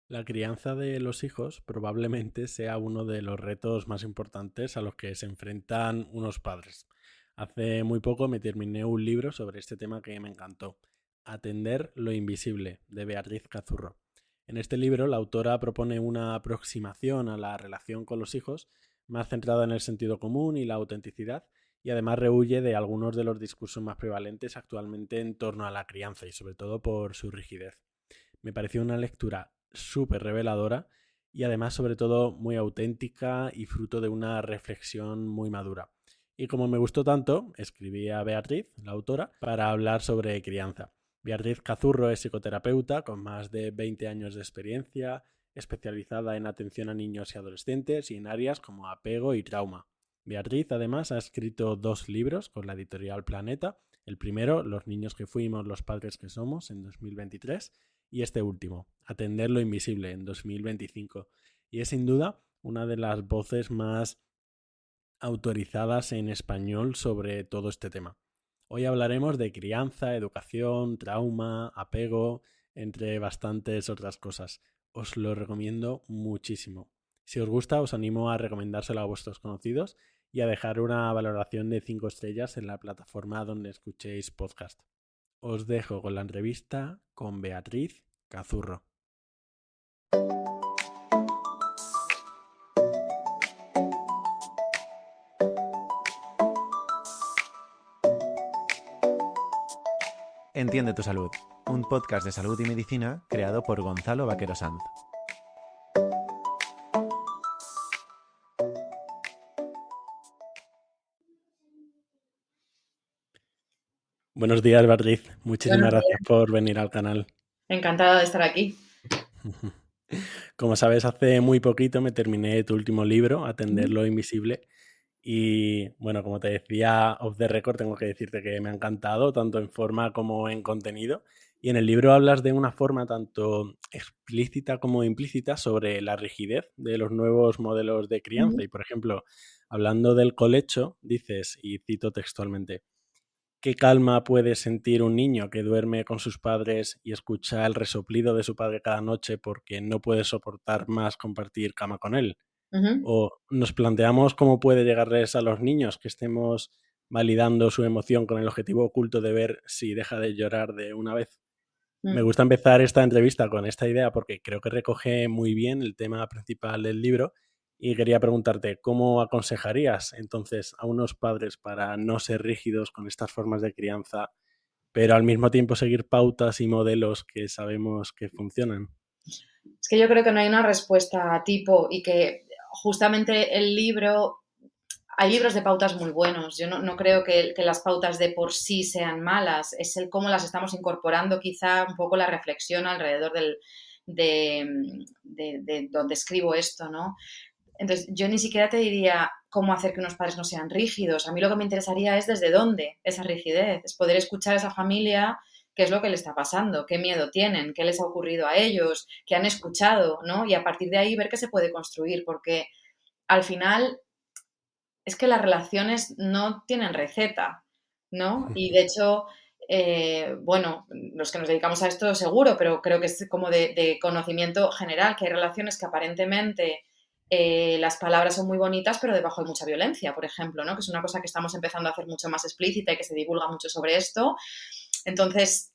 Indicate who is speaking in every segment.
Speaker 1: La crianza de los hijos probablemente sea uno de los retos más importantes a los que se enfrentan unos padres. Hace muy poco me terminé un libro sobre este tema que me encantó, Atender lo invisible, de Beatriz Cazurro. En este libro, la autora propone una aproximación a la relación con los hijos más centrada en el sentido común y la autenticidad, y además rehuye de algunos de los discursos más prevalentes actualmente en torno a la crianza y sobre todo por su rigidez. Me pareció una lectura súper reveladora y además sobre todo muy auténtica y fruto de una reflexión muy madura. Y como me gustó tanto, escribí a Beatriz, la autora, para hablar sobre crianza. Beatriz Cazurro es psicoterapeuta con más de 20 años de experiencia, especializada en atención a niños y adolescentes y en áreas como apego y trauma. Beatriz además ha escrito 2 libros con la editorial Planeta. El primero, Los niños que fuimos, los padres que somos, en 2023, y este último, Atender lo invisible, en 2025. Y es sin duda una de las voces más autorizadas en español sobre todo este tema. Hoy hablaremos de crianza, educación, trauma, apego, entre bastantes otras cosas. Os lo recomiendo muchísimo. Si os gusta, os animo a recomendárselo a vuestros conocidos y a dejar una valoración de 5 estrellas en la plataforma donde escuchéis podcast. Os dejo con la entrevista con Beatriz Cazurro.
Speaker 2: Entiende tu salud, un podcast de salud y medicina creado por Gonzalo Vaquero Sanz.
Speaker 1: Buenos días, Beatriz. Muchísimas
Speaker 3: Buenos
Speaker 1: gracias
Speaker 3: días,
Speaker 1: por venir al canal.
Speaker 3: encantada de estar aquí.
Speaker 1: Como sabes, hace muy poquito me terminé tu último libro, Atender
Speaker 3: Ujú.
Speaker 1: lo invisible. Y bueno, como te decía off the record, tengo que decirte que me ha encantado, tanto en forma como en contenido. Y en el libro hablas de una forma tanto explícita como implícita sobre la rigidez de los nuevos modelos de crianza.
Speaker 3: Ujú.
Speaker 1: Y por ejemplo, hablando del colecho, dices, y cito textualmente: ¿qué calma puede sentir un niño que duerme con sus padres y escucha el resoplido de su padre cada noche porque no puede soportar más compartir cama con él?
Speaker 3: Ujú.
Speaker 1: O nos planteamos cómo puede llegarles a los niños que estemos validando su emoción con el objetivo oculto de ver si deja de llorar de una vez. Me
Speaker 3: Mm.
Speaker 1: gusta empezar esta entrevista con esta idea porque creo que recoge muy bien el tema principal del libro y quería preguntarte cómo aconsejarías entonces a unos padres para no ser rígidos con estas formas de crianza, pero al mismo tiempo seguir pautas y modelos que sabemos que funcionan.
Speaker 3: Es que yo creo que no hay una respuesta tipo y que justamente el libro, hay libros de pautas muy buenos. Yo no creo que las pautas de por sí sean malas, es el cómo las estamos incorporando, quizá un poco la reflexión alrededor de donde escribo esto, ¿no? Entonces, yo ni siquiera te diría cómo hacer que unos padres no sean rígidos. A mí lo que me interesaría es desde dónde esa rigidez, es poder escuchar a esa familia qué es lo que le está pasando, qué miedo tienen, qué les ha ocurrido a ellos, qué han escuchado, ¿no? Y a partir de ahí ver qué se puede construir, porque al final es que las relaciones no tienen receta, ¿no? Y de hecho, bueno, los que nos dedicamos a esto seguro, pero creo que es como de conocimiento general, que hay relaciones que aparentemente las palabras son muy bonitas, pero debajo hay mucha violencia, por ejemplo, ¿no? Que es una cosa que estamos empezando a hacer mucho más explícita y que se divulga mucho sobre esto. Entonces,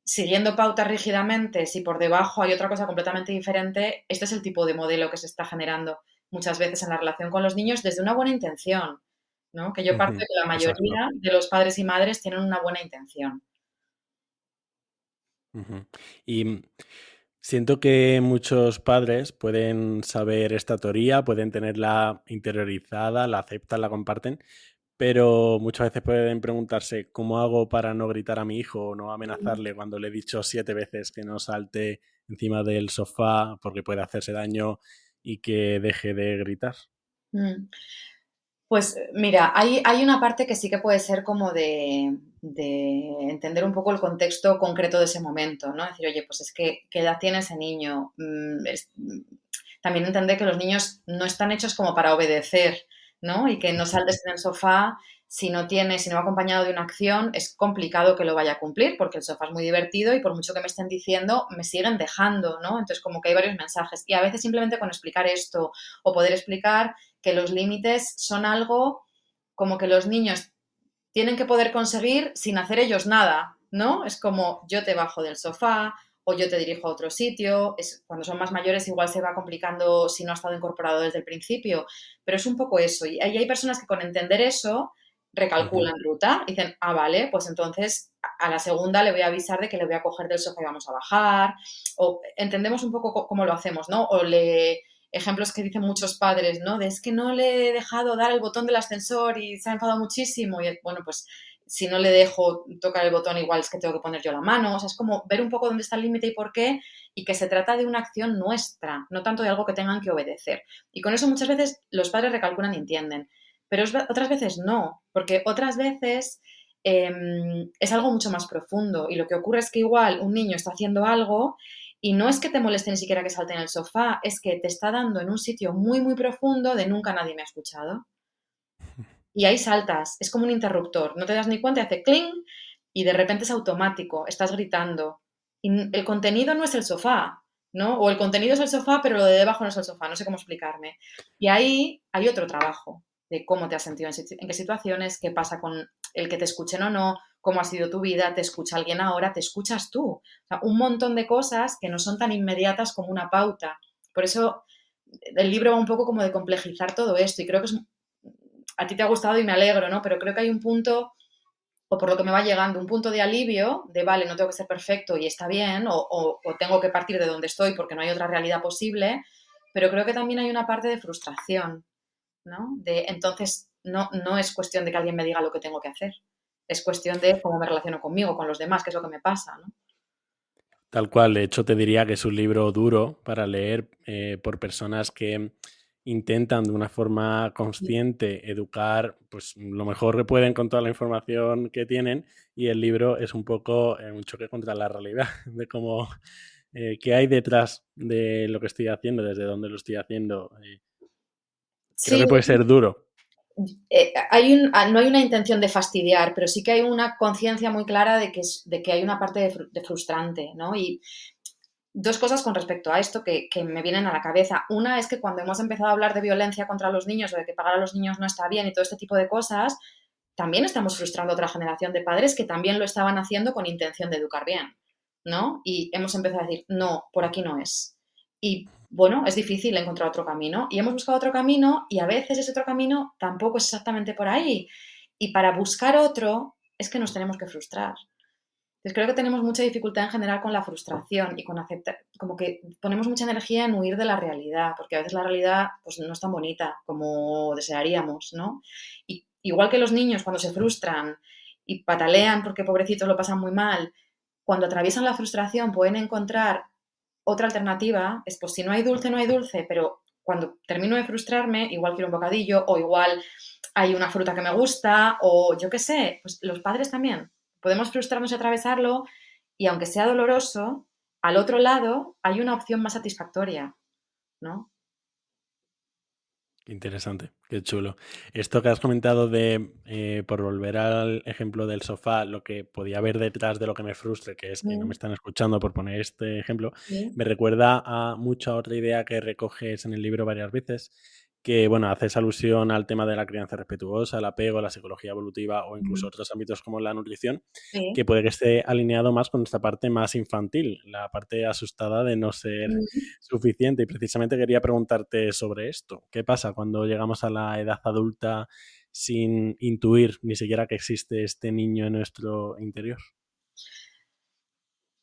Speaker 3: siguiendo pautas rígidamente, si por debajo hay otra cosa completamente diferente, este es el tipo de modelo que se está generando muchas veces en la relación con los niños desde una buena intención, ¿no? Que yo parto de que la
Speaker 1: Exacto.
Speaker 3: mayoría de los padres y madres tienen una buena intención.
Speaker 1: Ujú. Y siento que muchos padres pueden saber esta teoría, pueden tenerla interiorizada, la aceptan, la comparten, pero muchas veces pueden preguntarse cómo hago para no gritar a mi hijo o no amenazarle cuando le he dicho 7 veces que no salte encima del sofá porque puede hacerse daño y que deje de gritar.
Speaker 3: Mm. Pues mira, hay una parte que sí que puede ser como de entender un poco el contexto concreto de ese momento, ¿no? Decir, oye, pues es que, ¿qué edad tiene ese niño? También entender que los niños no están hechos como para obedecer, ¿no? Y que no saltes en el sofá si no va acompañado de una acción, es complicado que lo vaya a cumplir porque el sofá es muy divertido y por mucho que me estén diciendo, me siguen dejando, ¿no? Entonces, como que hay varios mensajes. Y a veces simplemente con explicar esto o poder explicar que los límites son algo como que los niños tienen que poder conseguir sin hacer ellos nada, ¿no? Es como yo te bajo del sofá o yo te dirijo a otro sitio. Cuando son más mayores igual se va complicando si no ha estado incorporado desde el principio, pero es un poco eso. Y hay personas que con entender eso
Speaker 1: Ujú.
Speaker 3: recalculan ruta y dicen, ah, vale, pues entonces a la segunda le voy a avisar de que le voy a coger del sofá y vamos a bajar. O entendemos un poco cómo lo hacemos, ¿no? Ejemplos que dicen muchos padres, ¿no? De es que no le he dejado dar el botón del ascensor y se ha enfadado muchísimo. Y bueno, pues si no le dejo tocar el botón, igual es que tengo que poner yo la mano. O sea, es como ver un poco dónde está el límite y por qué, y que se trata de una acción nuestra, no tanto de algo que tengan que obedecer. Y con eso muchas veces los padres recalculan y entienden. Pero otras veces no, porque otras veces es algo mucho más profundo. Y lo que ocurre es que igual un niño está haciendo algo y no es que te moleste ni siquiera que salte en el sofá, es que te está dando en un sitio muy, muy profundo de nunca nadie me ha escuchado. Y ahí saltas, es como un interruptor, no te das ni cuenta, hace cling y de repente es automático, estás gritando. Y el contenido no es el sofá, ¿no? O el contenido es el sofá, pero lo de debajo no es el sofá, no sé cómo explicarme. Y ahí hay otro trabajo de cómo te has sentido en qué situaciones, qué pasa con el que te escuchen o no, cómo ha sido tu vida, te escucha alguien ahora, te escuchas tú. O sea, un montón de cosas que no son tan inmediatas como una pauta. Por eso el libro va un poco como de complejizar todo esto y creo que a ti te ha gustado y me alegro, ¿no? Pero creo que hay un punto, o por lo que me va llegando, un punto de alivio, de vale, no tengo que ser perfecto y está bien, o tengo que partir de donde estoy porque no hay otra realidad posible, pero creo que también hay una parte de frustración, ¿no? Entonces, no es cuestión de que alguien me diga lo que tengo que hacer, es cuestión de cómo me relaciono conmigo, con los demás, qué es lo que me pasa, ¿no?
Speaker 1: Tal cual, de hecho te diría que es un libro duro para leer por personas que intentan de una forma consciente educar pues lo mejor que pueden con toda la información que tienen, y el libro es un poco un choque contra la realidad de cómo qué hay detrás de lo que estoy haciendo, desde dónde lo estoy haciendo. Creo
Speaker 3: Sí,
Speaker 1: que puede ser duro.
Speaker 3: no hay una intención de fastidiar, pero sí que hay una conciencia muy clara de que hay una parte de frustrante, ¿no? Y dos cosas con respecto a esto que me vienen a la cabeza. Una es que cuando hemos empezado a hablar de violencia contra los niños o de que pagar a los niños no está bien y todo este tipo de cosas, también estamos frustrando a otra generación de padres que también lo estaban haciendo con intención de educar bien, ¿no? Y hemos empezado a decir, no, por aquí no es. Y bueno, es difícil encontrar otro camino. Y hemos buscado otro camino y a veces ese otro camino tampoco es exactamente por ahí. Y para buscar otro es que nos tenemos que frustrar. Entonces creo que tenemos mucha dificultad en general con la frustración y con aceptar, como que ponemos mucha energía en huir de la realidad, porque a veces la realidad pues no es tan bonita como desearíamos, ¿no? Y igual que los niños cuando se frustran y patalean porque pobrecitos lo pasan muy mal, cuando atraviesan la frustración pueden encontrar otra alternativa, es pues si no hay dulce, no hay dulce, pero cuando termino de frustrarme, igual quiero un bocadillo o igual hay una fruta que me gusta o yo qué sé, pues los padres también. Podemos frustrarnos y atravesarlo y aunque sea doloroso, al otro lado hay una opción más satisfactoria, ¿no?
Speaker 1: Qué interesante, qué chulo. Esto que has comentado de, por volver al ejemplo del sofá, lo que podía haber detrás de lo que me frustre, que es que no me
Speaker 3: Mm,
Speaker 1: están escuchando, por poner este ejemplo,
Speaker 3: sí,
Speaker 1: me recuerda a mucha otra idea que recoges en el libro varias veces, que, bueno, haces alusión al tema de la crianza respetuosa, el apego, la psicología evolutiva o incluso
Speaker 3: mm,
Speaker 1: otros ámbitos como la nutrición,
Speaker 3: sí.
Speaker 1: que puede que esté alineado más con esta parte más infantil, la parte asustada de no ser
Speaker 3: Mm.
Speaker 1: suficiente. Y precisamente quería preguntarte sobre esto. ¿Qué pasa cuando llegamos a la edad adulta sin intuir ni siquiera que existe este niño en nuestro interior?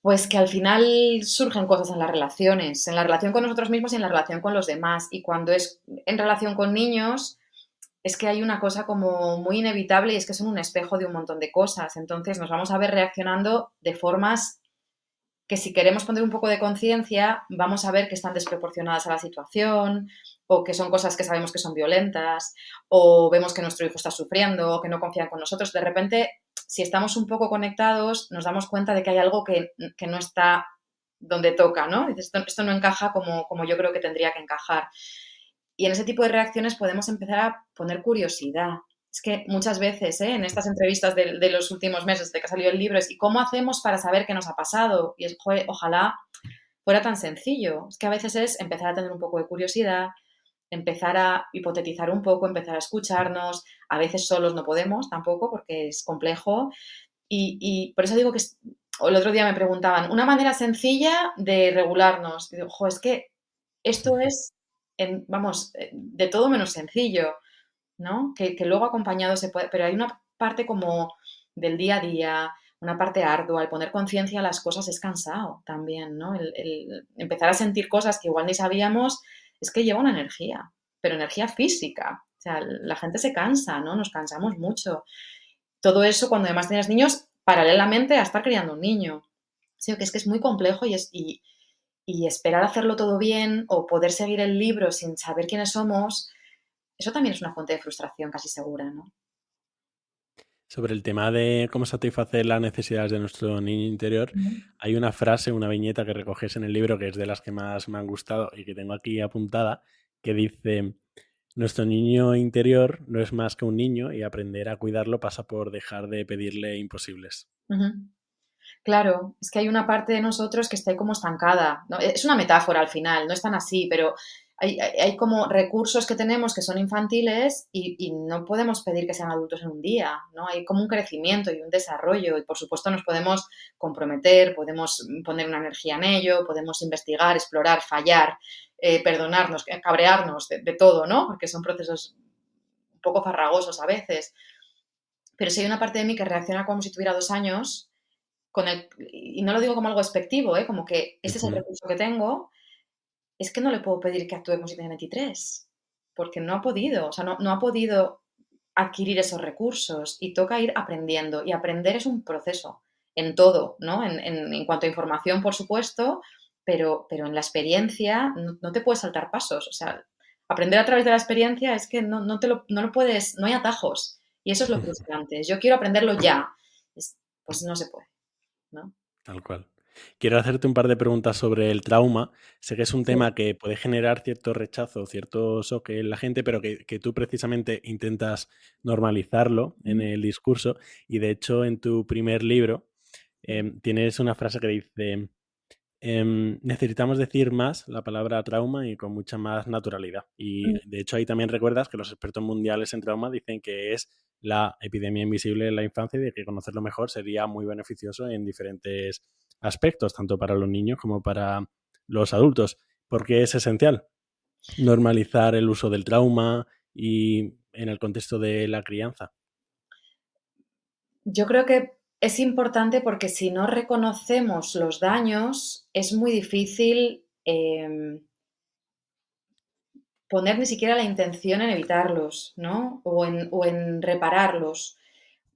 Speaker 3: Pues que al final surgen cosas en la relación con nosotros mismos y en la relación con los demás. Y cuando es en relación con niños, es que hay una cosa como muy inevitable y es que son un espejo de un montón de cosas. Entonces nos vamos a ver reaccionando de formas que si queremos poner un poco de conciencia, vamos a ver que están desproporcionadas a la situación, o que son cosas que sabemos que son violentas, o vemos que nuestro hijo está sufriendo, o que no confía con nosotros. De repente, si estamos un poco conectados, nos damos cuenta de que hay algo que no está donde toca, ¿no? Dices, esto no encaja como yo creo que tendría que encajar. Y en ese tipo de reacciones podemos empezar a poner curiosidad. Es que muchas veces, en estas entrevistas de los últimos meses de que ha salido el libro, es ¿y cómo hacemos para saber qué nos ha pasado? Y es, joder, ojalá fuera tan sencillo. Es que a veces es empezar a tener un poco de curiosidad, empezar a hipotetizar un poco, empezar a escucharnos. A veces solos no podemos tampoco porque es complejo. Y por eso digo que el otro día me preguntaban, una manera sencilla de regularnos. Y digo, jo, es que esto es, vamos, de todo menos sencillo, ¿no? Que luego acompañado se puede, pero hay una parte como del día a día, una parte ardua, el poner conciencia a las cosas es cansado también, ¿no? El empezar a sentir cosas que igual ni sabíamos es que lleva una energía, pero energía física. O sea, la gente se cansa, ¿no? Nos cansamos mucho. Todo eso cuando además tienes niños paralelamente a estar criando un niño. Sí, que es muy complejo y esperar a hacerlo todo bien o poder seguir el libro sin saber quiénes somos, eso también es una fuente de frustración casi segura, ¿no?
Speaker 1: Sobre el tema de cómo satisfacer las necesidades de nuestro niño interior,
Speaker 3: Ujú.
Speaker 1: hay una frase, una viñeta que recoges en el libro que es de las que más me han gustado y que tengo aquí apuntada, que dice, nuestro niño interior no es más que un niño y aprender a cuidarlo pasa por dejar de pedirle imposibles.
Speaker 3: Ujú. Claro, es que hay una parte de nosotros que está ahí como estancada, ¿no? Es una metáfora al final, no es tan así, pero hay como recursos que tenemos que son infantiles y no podemos pedir que sean adultos en un día, ¿no? Hay como un crecimiento y un desarrollo y por supuesto nos podemos comprometer, podemos poner una energía en ello, podemos investigar, explorar, fallar, perdonarnos, cabrearnos, de todo, ¿no? Porque son procesos un poco farragosos a veces. Pero si hay una parte de mí que reacciona como si tuviera 2 años, y no lo digo como algo despectivo, como que este es el
Speaker 1: Ujú.
Speaker 3: recurso que tengo, es que no le puedo pedir que actúe como si tiene 23, porque no ha podido, o sea, no ha podido adquirir esos recursos y toca ir aprendiendo. Y aprender es un proceso en todo, ¿no? En cuanto a información, por supuesto, pero en la experiencia no te puedes saltar pasos. O sea, aprender a través de la experiencia es que no lo puedes, no hay atajos. Y eso es lo frustrante. Yo quiero aprenderlo ya. Pues no se puede, ¿no?
Speaker 1: Tal cual. Quiero hacerte un par de preguntas sobre el trauma. Sé que es un
Speaker 3: Sí.
Speaker 1: tema que puede generar cierto rechazo, cierto shock en la gente, pero que tú precisamente intentas normalizarlo en
Speaker 3: Ujú.
Speaker 1: el discurso. Y de hecho, en tu primer libro
Speaker 3: Sí.
Speaker 1: tienes una frase que dice, necesitamos decir más la palabra trauma y con mucha más naturalidad. Y
Speaker 3: Mm.
Speaker 1: de hecho ahí también recuerdas que los expertos mundiales en trauma dicen que es la epidemia invisible en la infancia y de que conocerlo mejor sería muy beneficioso en diferentes aspectos, tanto para los niños como para los adultos, porque es esencial normalizar el uso del trauma y en el contexto de la crianza.
Speaker 3: Yo creo que es importante porque si no reconocemos los daños, es muy difícil poner ni siquiera la intención en evitarlos, ¿no? O en repararlos,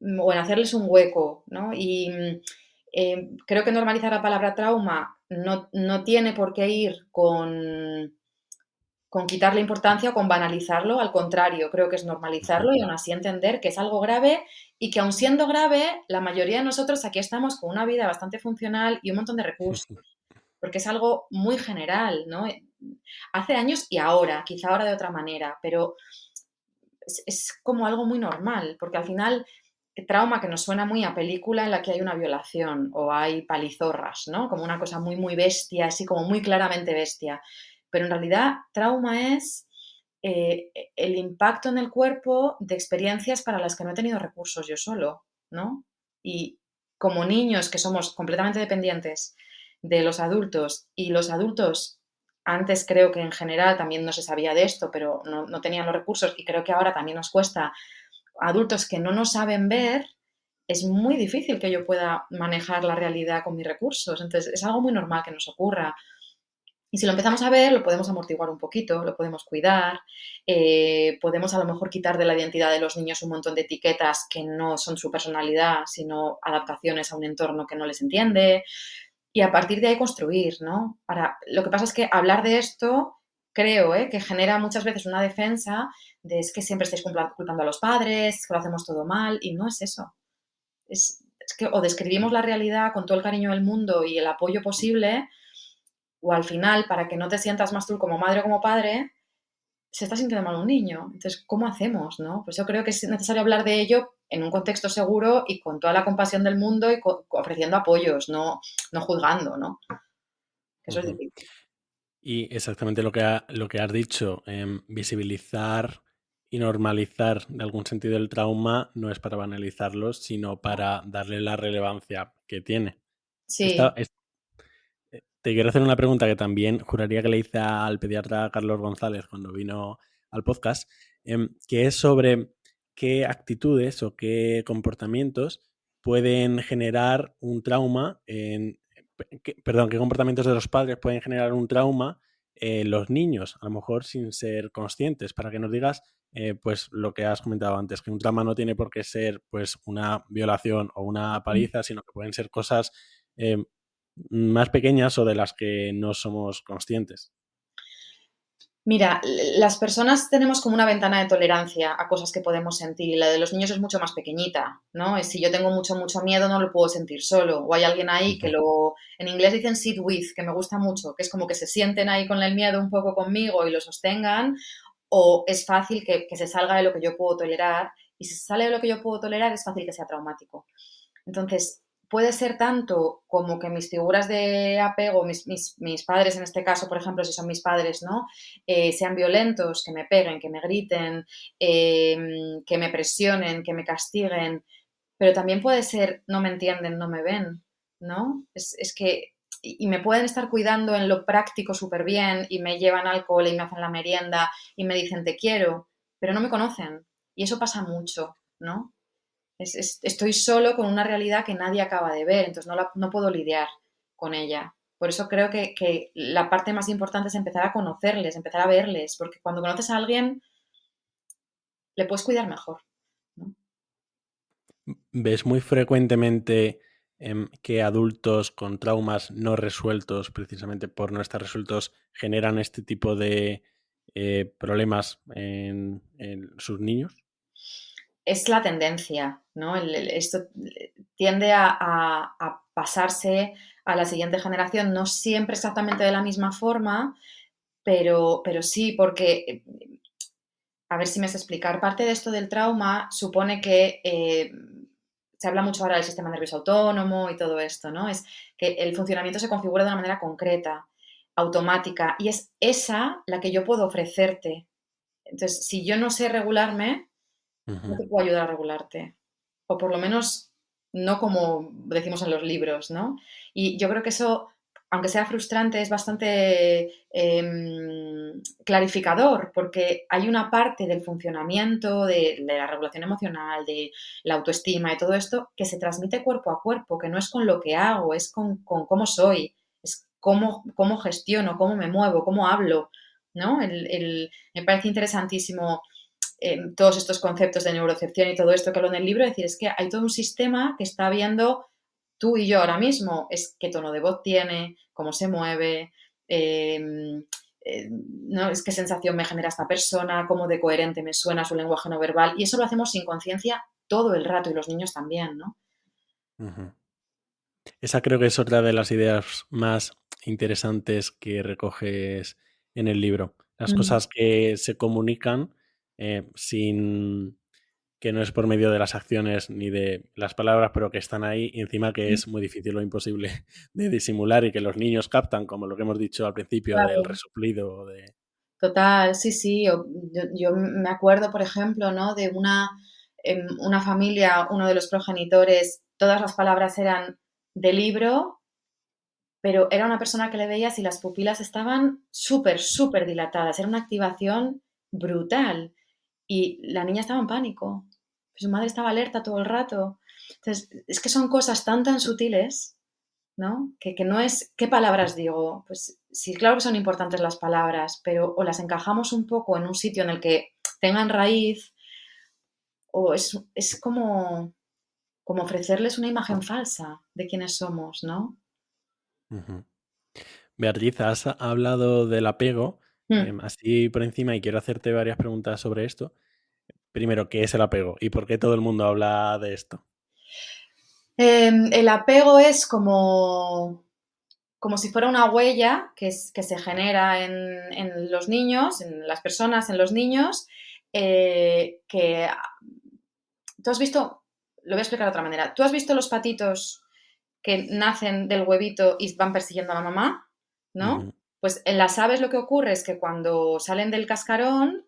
Speaker 3: o en hacerles un hueco, ¿no? Y creo que normalizar la palabra trauma no tiene por qué ir con quitarle importancia o con banalizarlo, al contrario, creo que es
Speaker 1: Ujú.
Speaker 3: normalizarlo y aún así entender que es algo grave y que aun siendo grave, la mayoría de nosotros aquí estamos con una vida bastante funcional y un montón de recursos, porque es algo muy general, ¿no? Hace años y ahora, quizá ahora de otra manera, pero es como algo muy normal, porque al final trauma que nos suena muy a película en la que hay una violación o hay palizorras, ¿no? Como una cosa muy, muy bestia, así como muy claramente bestia. Pero en realidad trauma es el impacto en el cuerpo de experiencias para las que no he tenido recursos yo solo, ¿no? Y como niños que somos completamente dependientes de los adultos y los adultos antes creo que en general también no se sabía de esto, pero no tenían los recursos y creo que ahora también nos cuesta adultos que no nos saben ver, es muy difícil que yo pueda manejar la realidad con mis recursos. Entonces, es algo muy normal que nos ocurra. Y si lo empezamos a ver, lo podemos amortiguar un poquito, lo podemos cuidar, podemos a lo mejor quitar de la identidad de los niños un montón de etiquetas que no son su personalidad, sino adaptaciones a un entorno que no les entiende. Y a partir de ahí construir, ¿no? Lo que pasa es que hablar de esto, creo, que genera muchas veces una defensa de es que siempre estáis culpando a los padres, es que lo hacemos todo mal, y no es eso. Es que o describimos la realidad con todo el cariño del mundo y el apoyo posible, o al final, para que no te sientas más tú como madre o como padre, se está sintiendo mal un niño. Entonces, ¿cómo hacemos, no? Pues yo creo que es necesario hablar de ello en un contexto seguro y con toda la compasión del mundo y ofreciendo apoyos, no juzgando, ¿no? Eso es
Speaker 1: Ujú.
Speaker 3: difícil.
Speaker 1: Y exactamente lo que has dicho, visibilizar y normalizar de algún sentido el trauma no es para banalizarlo, sino para darle la relevancia que tiene.
Speaker 3: Sí.
Speaker 1: Te quiero hacer una pregunta que también juraría que le hice al pediatra Carlos González cuando vino al podcast, que es sobre qué actitudes o qué comportamientos pueden generar un trauma perdón, qué comportamientos de los padres pueden generar un trauma en los niños, a lo mejor sin ser conscientes, para que nos digas pues lo que has comentado antes, que un trauma no tiene por qué ser pues una violación o una paliza, sino que pueden ser cosas eh, más pequeñas o de las que no somos conscientes.
Speaker 3: Mira, las personas tenemos como una ventana de tolerancia a cosas que podemos sentir y la de los niños es mucho más pequeñita, ¿no? Si yo tengo mucho miedo no lo puedo sentir solo o hay alguien ahí que
Speaker 1: Ujú.
Speaker 3: en inglés dicen sit with, que me gusta mucho, que es como que se sienten ahí con el miedo un poco conmigo y lo sostengan, o es fácil que se salga de lo que yo puedo tolerar y si se sale de lo que yo puedo tolerar es fácil que sea traumático. Entonces, puede ser tanto como que mis figuras de apego, mis padres en este caso, por ejemplo, si son mis padres, ¿no? Sean violentos, que me peguen, que me griten, que me presionen, que me castiguen, pero también puede ser no me entienden, no me ven, ¿no? Es que, y me pueden estar cuidando en lo práctico súper bien y me llevan alcohol y me hacen la merienda y me dicen te quiero, pero no me conocen. Y eso pasa mucho, ¿no? Estoy solo con una realidad que nadie acaba de ver, entonces no puedo lidiar con ella. Por eso creo que la parte más importante es empezar a conocerles, empezar a verles, porque cuando conoces a alguien, le puedes cuidar mejor, ¿no?
Speaker 1: ¿Ves muy frecuentemente que adultos con traumas no resueltos, precisamente por no estar resueltos, generan este tipo de problemas en sus niños?
Speaker 3: Es la tendencia, ¿no? Esto tiende a pasarse a la siguiente generación, no siempre exactamente de la misma forma, pero sí, porque a ver si me sé explicar. Parte de esto del trauma supone que se habla mucho ahora del sistema nervioso autónomo y todo esto, ¿no? Es que el funcionamiento se configura de una manera concreta, automática, y es esa la que yo puedo ofrecerte. Entonces, si yo no sé regularme, no
Speaker 1: Ujú.
Speaker 3: te puedo ayudar a regularte. O por lo menos no como decimos en los libros, ¿no? Y yo creo que eso, aunque sea frustrante, es bastante clarificador, porque hay una parte del funcionamiento, de la regulación emocional, de la autoestima y todo esto, que se transmite cuerpo a cuerpo, que no es con lo que hago, es con cómo soy, es cómo gestiono, cómo me muevo, cómo hablo, ¿no? Me parece interesantísimo todos estos conceptos de neurocepción y todo esto que hablo en el libro, es decir, es que hay todo un sistema que está viendo tú y yo ahora mismo, es qué tono de voz tiene, cómo se mueve, ¿no? Es qué sensación me genera esta persona, cómo de coherente me suena su lenguaje no verbal, y eso lo hacemos sin conciencia todo el rato, y los niños también, ¿no?
Speaker 1: Ujú. Esa creo que es otra de las ideas más interesantes que recoges en el libro. Las
Speaker 3: Mm.
Speaker 1: cosas que se comunican sin que no es por medio de las acciones ni de las palabras, pero que están ahí y encima que es muy difícil o imposible de disimular y que los niños captan, como lo que hemos dicho al principio del
Speaker 3: Claro.
Speaker 1: resoplido. O de...
Speaker 3: Total, sí, sí. Yo me acuerdo, por ejemplo, ¿no? De una familia, uno de los progenitores, todas las palabras eran de libro, pero era una persona que le veías y las pupilas estaban súper dilatadas. Era una activación brutal. Y la niña estaba en pánico. Su madre estaba alerta todo el rato. Entonces, es que son cosas tan sutiles, ¿no? Que no es qué palabras digo. Pues sí, claro que son importantes las palabras, pero o las encajamos un poco en un sitio en el que tengan raíz, o es como ofrecerles una imagen falsa de quiénes somos, ¿no?
Speaker 1: Ujú. Beatriz, has hablado del apego,
Speaker 3: Mm.
Speaker 1: así por encima, y quiero hacerte varias preguntas sobre esto. Primero, ¿qué es el apego y por qué todo el mundo habla de esto?
Speaker 3: El apego es como si fuera una huella que se genera en los niños, en las personas, en los niños, que tú has visto, lo voy a explicar de otra manera, tú has visto los patitos que nacen del huevito y van persiguiendo a la mamá, ¿no?
Speaker 1: Ujú,
Speaker 3: Pues en las aves lo que ocurre es que cuando salen del cascarón,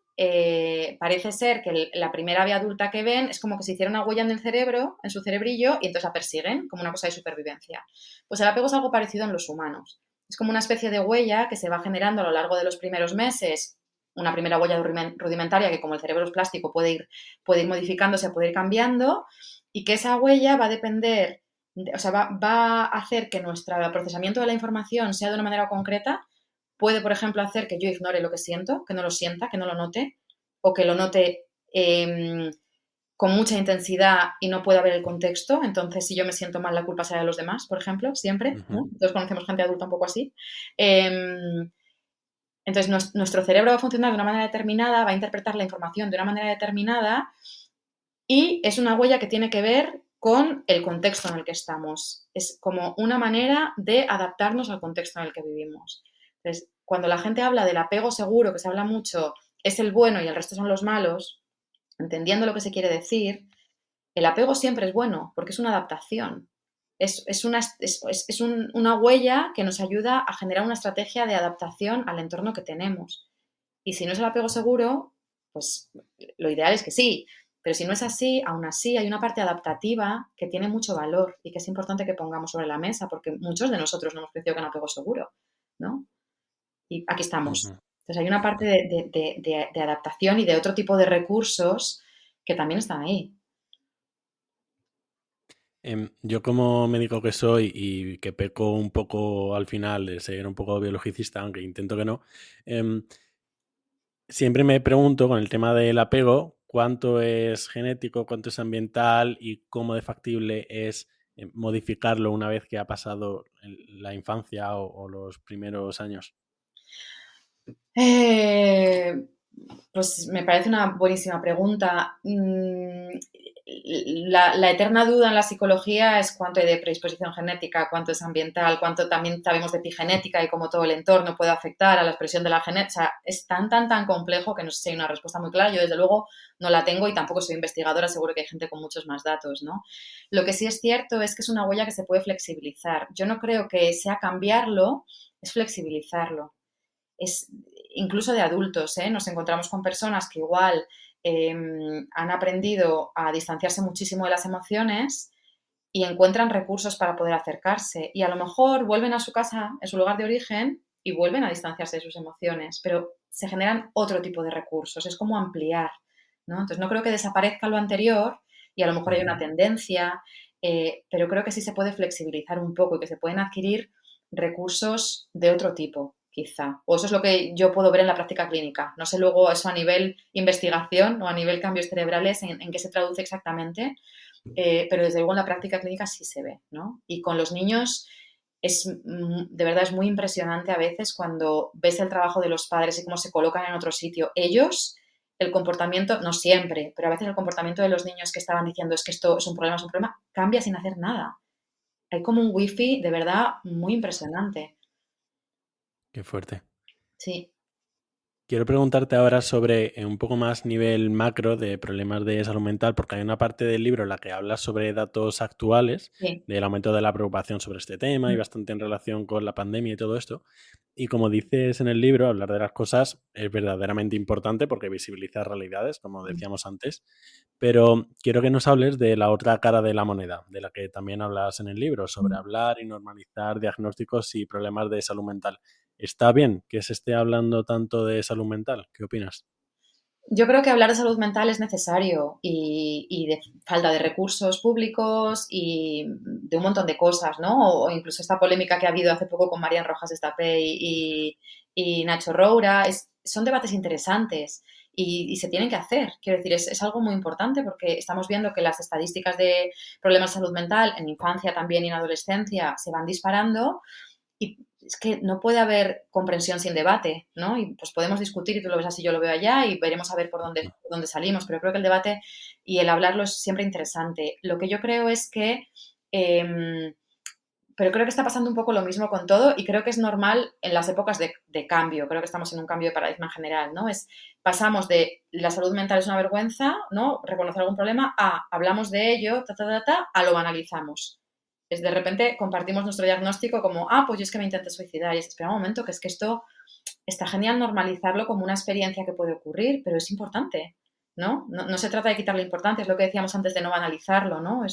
Speaker 3: parece ser que la primera ave adulta que ven es como que se hiciera una huella en el cerebro, en su cerebrillo, y entonces la persiguen, como una cosa de supervivencia. Pues el apego es algo parecido en los humanos. Es como una especie de huella que se va generando a lo largo de los primeros meses, una primera huella rudimentaria que como el cerebro es plástico puede ir modificándose, puede ir cambiando, y que esa huella va a depender, o sea, va a hacer que nuestro procesamiento de la información sea de una manera concreta. Puede, por ejemplo, hacer que yo ignore lo que siento, que no lo sienta, que no lo note, o que lo note con mucha intensidad y no pueda ver el contexto. Entonces, si yo me siento mal, la culpa será de los demás, por ejemplo, siempre,
Speaker 1: ujú.
Speaker 3: ¿no? Todos conocemos gente adulta un poco así. Entonces, nuestro cerebro va a funcionar de una manera determinada, va a interpretar la información de una manera determinada y es una huella que tiene que ver con el contexto en el que estamos. Es como una manera de adaptarnos al contexto en el que vivimos. Entonces, cuando la gente habla del apego seguro, que se habla mucho, es el bueno y el resto son los malos, entendiendo lo que se quiere decir, el apego siempre es bueno, porque es una adaptación. Una huella que nos ayuda a generar una estrategia de adaptación al entorno que tenemos. Y si no es el apego seguro, pues lo ideal es que sí. Pero si no es así, aún así hay una parte adaptativa que tiene mucho valor y que es importante que pongamos sobre la mesa, porque muchos de nosotros no hemos crecido con apego seguro, ¿no? Y aquí estamos.
Speaker 1: Ujú.
Speaker 3: Entonces hay una parte de adaptación y de otro tipo de recursos que también están ahí.
Speaker 1: Yo como médico que soy y que peco un poco al final de ser un poco biologicista, aunque intento que no, em, siempre me pregunto con el tema del apego, cuánto es genético, cuánto es ambiental y cómo de factible es modificarlo una vez que ha pasado la infancia o los primeros años.
Speaker 3: Eh, pues me parece una buenísima pregunta. La eterna duda en la psicología es cuánto hay de predisposición genética, cuánto es ambiental, cuánto también sabemos de epigenética y cómo todo el entorno puede afectar a la expresión de la genética. O sea, es tan complejo que no sé si hay una respuesta muy clara. Yo, desde luego, no la tengo y tampoco soy investigadora. Seguro que hay gente con muchos más datos, ¿no? Lo que sí es cierto es que es una huella que se puede flexibilizar. Yo no creo que sea cambiarlo, es flexibilizarlo. Es incluso de adultos, ¿eh? Nos encontramos con personas que igual han aprendido a distanciarse muchísimo de las emociones y encuentran recursos para poder acercarse. Y a lo mejor vuelven a su casa, en su lugar de origen, y vuelven a distanciarse de sus emociones, pero se generan otro tipo de recursos. Es como ampliar, ¿no? Entonces no creo que desaparezca lo anterior y a lo mejor hay una
Speaker 1: Ujú.
Speaker 3: tendencia, pero creo que sí se puede flexibilizar un poco y que se pueden adquirir recursos de otro tipo, quizá. O eso es lo que yo puedo ver en la práctica clínica. No sé luego eso a nivel investigación o a nivel cambios cerebrales en qué se traduce exactamente, pero desde luego en la práctica clínica sí se ve, ¿no? Y con los niños de verdad es muy impresionante a veces cuando ves el trabajo de los padres y cómo se colocan en otro sitio. Ellos, el comportamiento, no siempre, pero a veces el comportamiento de los niños que estaban diciendo es que esto es un problema, cambia sin hacer nada. Hay como un wifi de verdad muy impresionante.
Speaker 1: Qué fuerte.
Speaker 3: Sí,
Speaker 1: Quiero preguntarte ahora sobre un poco más nivel macro de problemas de salud mental, porque hay una parte del libro en la que hablas sobre datos actuales
Speaker 3: sí.
Speaker 1: del aumento de la preocupación sobre este tema y bastante en relación con la pandemia y todo esto. Y como dices en el libro, hablar de las cosas es verdaderamente importante porque visibiliza realidades, como decíamos antes. Pero quiero que nos hables de la otra cara de la moneda, de la que también hablas en el libro, sobre hablar y normalizar diagnósticos y problemas de salud mental. ¿Está bien que se esté hablando tanto de salud mental? ¿Qué opinas?
Speaker 3: Yo creo que hablar de salud mental es necesario y de falta de recursos públicos y de un montón de cosas, ¿no? O incluso esta polémica que ha habido hace poco con Marian Rojas Estapé y Nacho Roura. Son debates interesantes y se tienen que hacer. Quiero decir, es algo muy importante porque estamos viendo que las estadísticas de problemas de salud mental en infancia también y en adolescencia se van disparando y es que no puede haber comprensión sin debate, ¿no? Y pues podemos discutir y tú lo ves así, yo lo veo allá y veremos a ver por dónde salimos, pero creo que el debate y el hablarlo es siempre interesante. Lo que yo creo es que eh, pero creo que está pasando un poco lo mismo con todo y creo que es normal en las épocas de cambio. Creo que estamos en un cambio de paradigma general, ¿no? Pasamos de la salud mental es una vergüenza, ¿no? Reconocer algún problema, a hablamos de ello, a lo banalizamos. Es de repente compartimos nuestro diagnóstico como, pues yo es que me intenté suicidar. Y es, espera un momento, que es que esto está genial normalizarlo como una experiencia que puede ocurrir, pero es importante. ¿No? No se trata de quitarle importancia, es lo que decíamos antes de no banalizarlo, ¿no?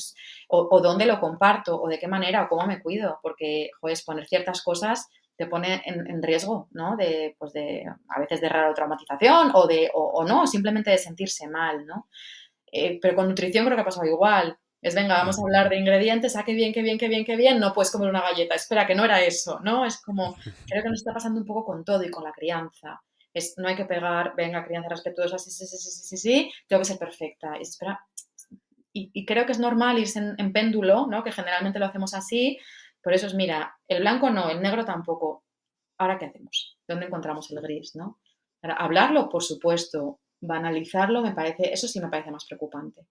Speaker 3: O dónde lo comparto, o de qué manera, o cómo me cuido, porque, joder, exponer ciertas cosas te pone en riesgo, ¿no? A veces de rara traumatización, o no, simplemente de sentirse mal, ¿no? Pero con nutrición creo que ha pasado igual. Venga, vamos a hablar de ingredientes, qué bien, qué bien, qué bien, qué bien, no puedes comer una galleta, espera, que no era eso, ¿no? Es como, creo que nos está pasando un poco con todo y con la crianza. No hay que pegar, venga, crianza respetuosa, sí, sí, sí, sí, sí, sí, sí, tengo que ser perfecta. Espera, y creo que es normal irse en péndulo, ¿no? Que generalmente lo hacemos así. Por eso mira, el blanco no, el negro tampoco. ¿Ahora qué hacemos? ¿Dónde encontramos el gris, no? Ahora, hablarlo, por supuesto. Banalizarlo eso sí me parece más preocupante.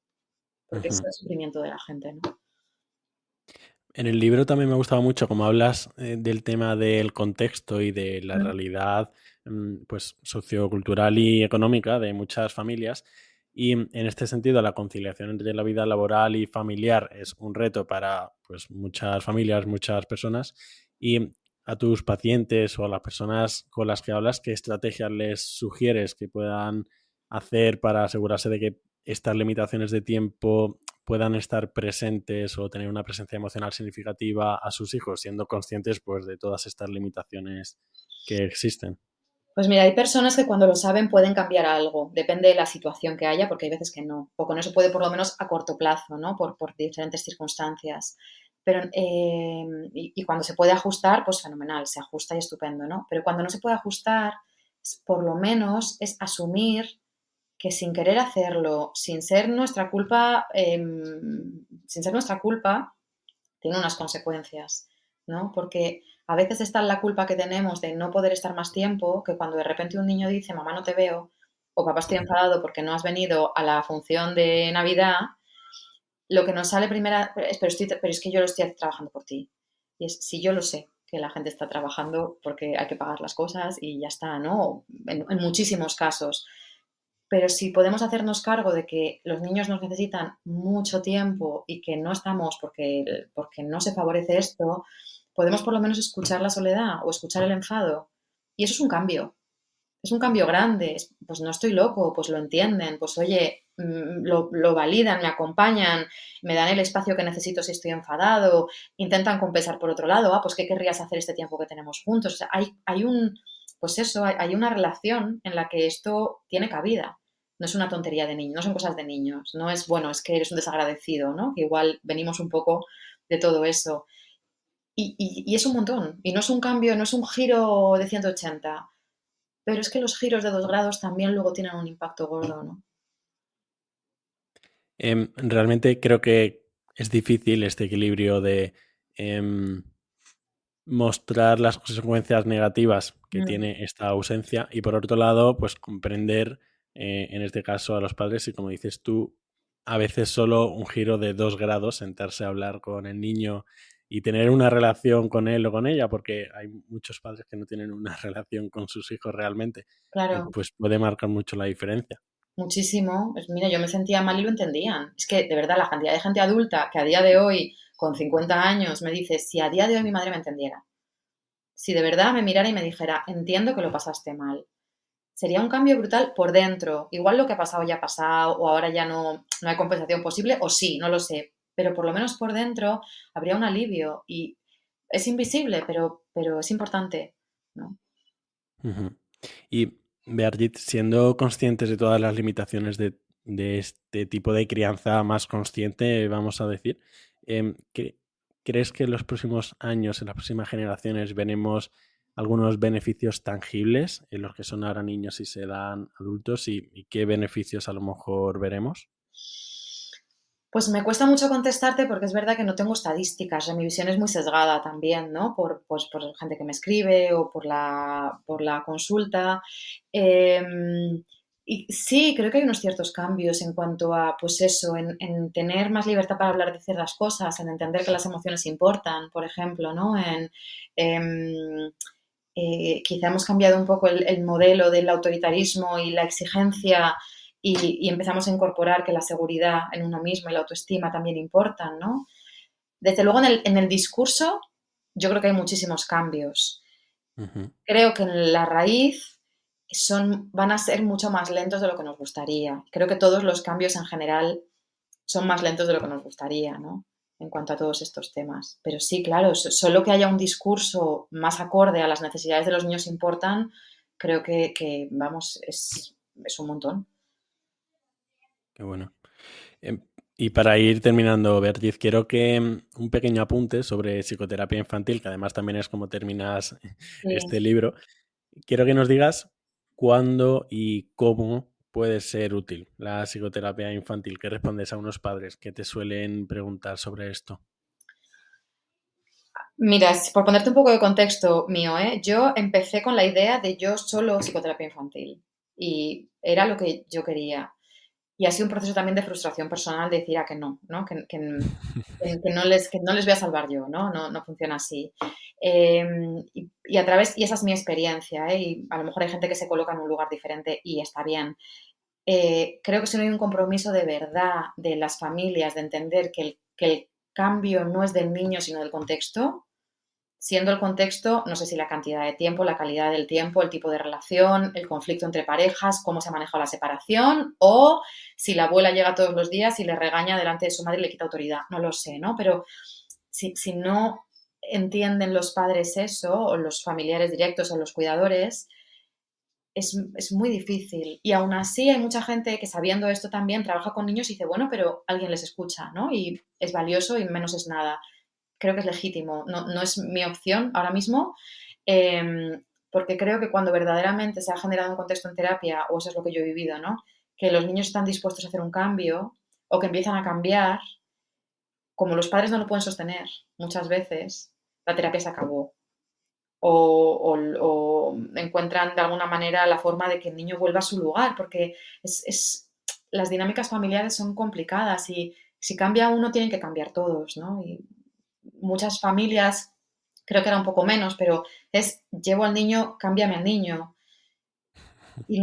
Speaker 3: Porque es el sufrimiento de la gente, ¿no?
Speaker 1: En el libro también me gustaba mucho cómo hablas del tema del contexto y de la realidad pues sociocultural y económica de muchas familias. Y en este sentido, la conciliación entre la vida laboral y familiar es un reto para pues, muchas familias, muchas personas. Y a tus pacientes o a las personas con las que hablas, ¿qué estrategias les sugieres que puedan hacer para asegurarse de que estas limitaciones de tiempo puedan estar presentes o tener una presencia emocional significativa a sus hijos, siendo conscientes pues, de todas estas limitaciones que existen?
Speaker 3: Pues mira, hay personas que cuando lo saben pueden cambiar algo, depende de la situación que haya, porque hay veces que no, o que no se puede por lo menos a corto plazo, ¿no? Por diferentes circunstancias. Pero, y cuando se puede ajustar, pues fenomenal, se ajusta y estupendo, ¿no? Pero cuando no se puede ajustar, por lo menos es asumir que sin querer hacerlo, sin ser nuestra culpa, tiene unas consecuencias, ¿no? Porque a veces está la culpa que tenemos de no poder estar más tiempo, que cuando de repente un niño dice, mamá, no te veo, o papá, estoy enfadado porque no has venido a la función de Navidad, lo que nos sale primero es, pero es que yo lo estoy trabajando por ti. Y si yo lo sé, que la gente está trabajando porque hay que pagar las cosas y ya está, ¿no? En muchísimos casos. Pero si podemos hacernos cargo de que los niños nos necesitan mucho tiempo y que no estamos porque no se favorece esto, podemos por lo menos escuchar la soledad o escuchar el enfado. Y eso es un cambio grande. Pues no estoy loco, pues lo entienden, pues oye, lo validan, me acompañan, me dan el espacio que necesito si estoy enfadado, intentan compensar por otro lado, pues ¿qué querrías hacer este tiempo que tenemos juntos? O sea, pues eso, hay una relación en la que esto tiene cabida. No es una tontería de niños, no son cosas de niños, no es, bueno, es que eres un desagradecido, ¿no? Que igual venimos un poco de todo eso. Y es un montón, y no es un cambio, no es un giro de 180, pero es que los giros de 2 grados también luego tienen un impacto gordo, ¿no?
Speaker 1: Realmente creo que es difícil este equilibrio de em, mostrar las consecuencias negativas que
Speaker 3: Mm,
Speaker 1: tiene esta ausencia y por otro lado, pues comprender en este caso a los padres y como dices tú, a veces solo un giro de 2 grados, sentarse a hablar con el niño y tener una relación con él o con ella, porque hay muchos padres que no tienen una relación con sus hijos realmente,
Speaker 3: claro,
Speaker 1: pues puede marcar mucho la diferencia.
Speaker 3: muchísimo. Pues mira, yo me sentía mal y lo entendían. Es que, de verdad, la cantidad de gente adulta que a día de hoy, con 50 años, me dice, si a día de hoy mi madre me entendiera, si de verdad me mirara y me dijera, entiendo que lo pasaste mal, sería un cambio brutal por dentro. Igual lo que ha pasado ya ha pasado, o ahora ya no hay compensación posible, o sí, no lo sé. Pero por lo menos por dentro habría un alivio. Y es invisible, pero es importante, ¿no?
Speaker 1: Ujú. Y Beatriz, siendo conscientes de todas las limitaciones de este tipo de crianza más consciente, vamos a decir, ¿crees que en los próximos años, en las próximas generaciones, veremos algunos beneficios tangibles en los que son ahora niños y se dan adultos? ¿Y qué beneficios a lo mejor veremos?
Speaker 3: Pues me cuesta mucho contestarte porque es verdad que no tengo estadísticas. Mi visión es muy sesgada también, ¿no? Por gente que me escribe o por la consulta. Em, Y sí, creo que hay unos ciertos cambios en cuanto a, pues eso, en tener más libertad para hablar de ciertas cosas, en entender que las emociones importan, por ejemplo, ¿no? Em, quizá hemos cambiado un poco el modelo del autoritarismo y la exigencia y empezamos a incorporar que la seguridad en uno mismo y la autoestima también importan, ¿no? Desde luego en el discurso yo creo que hay muchísimos cambios.
Speaker 1: Ujú.
Speaker 3: Creo que en la raíz van a ser mucho más lentos de lo que nos gustaría. Creo que todos los cambios en general son más lentos de lo que nos gustaría, ¿no? En cuanto a todos estos temas. Pero sí, claro, solo que haya un discurso más acorde a las necesidades de los niños importan, creo que vamos, es un montón.
Speaker 1: Qué bueno. Em, Y para ir terminando, Beatriz, quiero que un pequeño apunte sobre psicoterapia infantil, que además también es como terminas
Speaker 3: Sí.
Speaker 1: este libro. Quiero que nos digas cuándo y cómo puede ser útil la psicoterapia infantil. ¿Qué respondes a unos padres que te suelen preguntar sobre esto?
Speaker 3: Mira, por ponerte un poco de contexto mío, ¿eh? Yo empecé con la idea de yo solo psicoterapia infantil y era lo que yo quería. Y ha sido un proceso también de frustración personal de decir que no, ¿no? Que no les voy a salvar yo, ¿no? No funciona así. Y esa es mi experiencia, ¿eh? Y a lo mejor hay gente que se coloca en un lugar diferente y está bien. Creo que si no hay un compromiso de verdad de las familias, de entender que el cambio no es del niño, sino del contexto, siendo el contexto, no sé si la cantidad de tiempo, la calidad del tiempo, el tipo de relación, el conflicto entre parejas, cómo se ha manejado la separación o si la abuela llega todos los días y le regaña delante de su madre y le quita autoridad. No lo sé, ¿no? Pero si no entienden los padres eso, o los familiares directos o los cuidadores, es muy difícil. Y aún así hay mucha gente que sabiendo esto también trabaja con niños y dice, bueno, pero alguien les escucha, ¿no? Y es valioso y menos es nada. Creo que es legítimo. No es mi opción ahora mismo, porque creo que cuando verdaderamente se ha generado un contexto en terapia, o eso es lo que yo he vivido, ¿no? Que los niños están dispuestos a hacer un cambio o que empiezan a cambiar, como los padres no lo pueden sostener muchas veces, la terapia se acabó. O encuentran de alguna manera la forma de que el niño vuelva a su lugar, porque las dinámicas familiares son complicadas y si cambia uno tienen que cambiar todos, ¿no? Y muchas familias, creo que era un poco menos, pero llevo al niño, cámbiame al niño. Y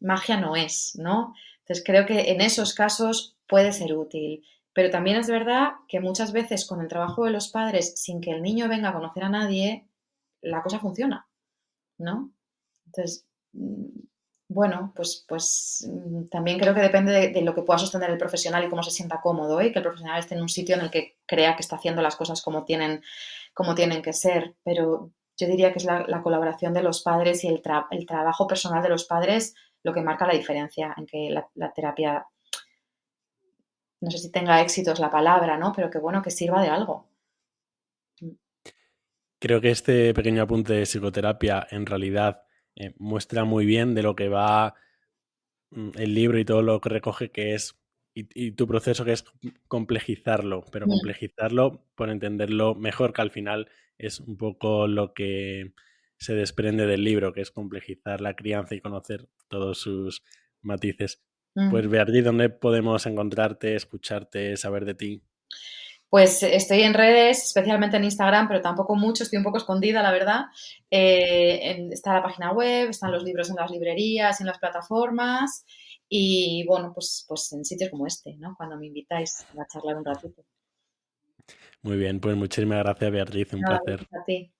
Speaker 3: magia no es, ¿no? Entonces creo que en esos casos puede ser útil. Pero también es verdad que muchas veces con el trabajo de los padres, sin que el niño venga a conocer a nadie, la cosa funciona, ¿no? Entonces, bueno, pues también creo que depende de lo que pueda sostener el profesional y cómo se sienta cómodo, ¿eh? Que el profesional esté en un sitio en el que crea que está haciendo las cosas como tienen que ser. Pero yo diría que es la colaboración de los padres y el trabajo personal de los padres lo que marca la diferencia en que la terapia, no sé si tenga éxito es la palabra, ¿no? Pero que bueno, que sirva de algo.
Speaker 1: Creo que este pequeño apunte de psicoterapia en realidad muestra muy bien de lo que va el libro y todo lo que recoge, que es, y tu proceso, que es complejizarlo, pero
Speaker 3: Mm,
Speaker 1: complejizarlo por entenderlo mejor, que al final es un poco lo que se desprende del libro, que es complejizar la crianza y conocer todos sus matices.
Speaker 3: mm.
Speaker 1: Pues Beatriz, ¿dónde podemos encontrarte, escucharte, saber de ti?
Speaker 3: Pues estoy en redes, especialmente en Instagram, pero tampoco mucho, estoy un poco escondida, la verdad. Está la página web, están los libros en las librerías, en las plataformas y bueno, pues en sitios como este, ¿no? Cuando me invitáis a charlar un ratito.
Speaker 1: Muy bien, pues muchísimas gracias, Beatriz, un
Speaker 3: Nada,
Speaker 1: placer.
Speaker 3: gracias a ti.